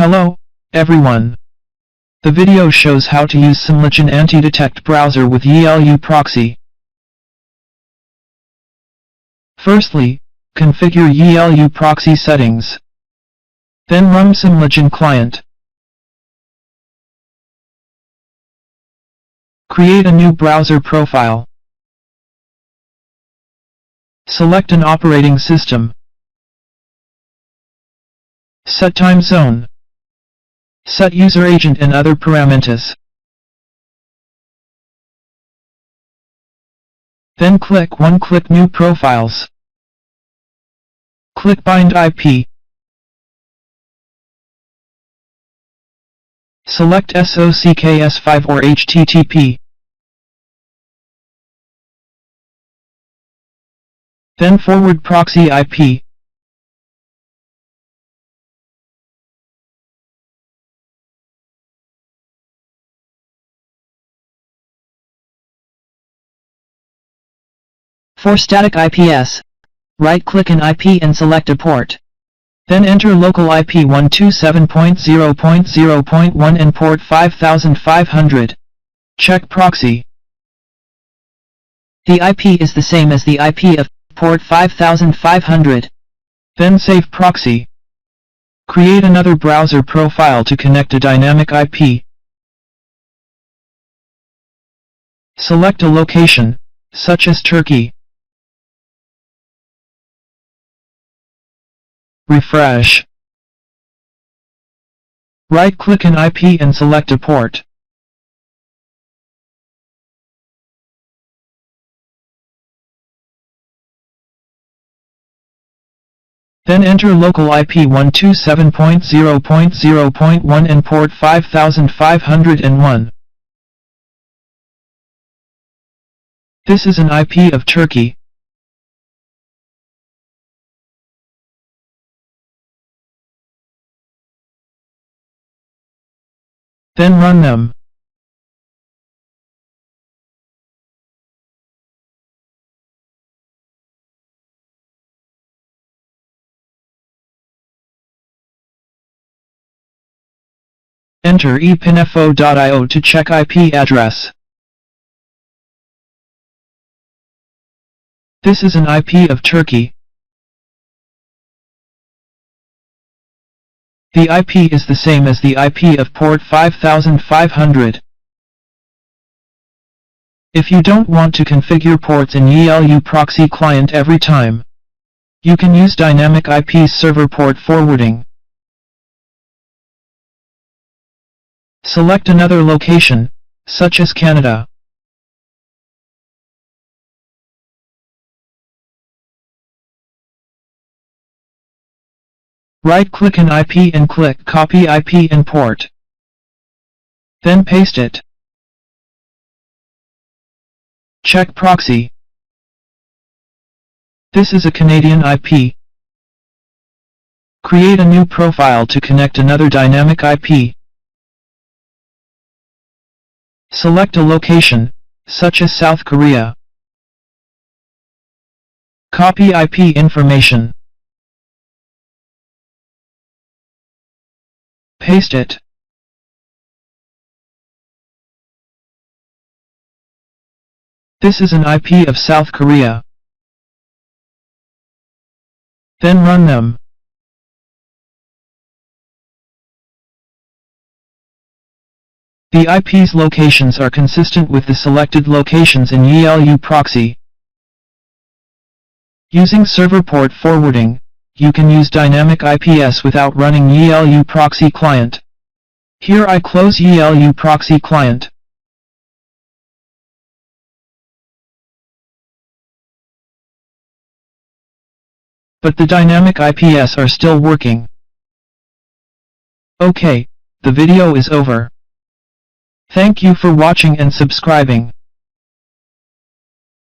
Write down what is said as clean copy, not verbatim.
Hello, everyone. The video shows how to use SMLOGIN Antidetect browser with YiLuProxy. Firstly, configure YiLuProxy settings. Then run SMLOGIN client. Create a new browser profile. Select an operating system. Set time zone. Set user agent and other parameters. Then click New Profiles. Click Bind IP. Select SOCKS5 or HTTP. Then forward proxy IP. For static IPS, right-click an IP and select a port. Then enter local IP 127.0.0.1 and port 5500. Check proxy. The IP is the same as the IP of port 5500. Then save proxy. Create another browser profile to connect a dynamic IP. Select a location, such as Turkey. Refresh. Right-click an IP and select a port. Then enter local IP 127.0.0.1 and port 5501. This is an IP of Turkey. Then run them. Enter epinfo.io to check IP address. This is an IP of Turkey. The IP is the same as the IP of port 5500. If you don't want to configure ports in YiLuProxy client every time, you can use dynamic IP server port forwarding. Select another location, such as Canada. Right-click an IP and click Copy IP and port. Then paste it. Check proxy. This is a Canadian IP. Create a new profile to connect another dynamic IP. Select a location, such as South Korea. Copy IP information. Paste it. This is an IP of South Korea. Then run them. The IP's locations are consistent with the selected locations in YiLuProxy. Using server port forwarding, you can use dynamic IPS without running YiLuProxy client. Here I close YiLuProxy client. But the dynamic IPS are still working. Okay, the video is over. Thank you for watching and subscribing.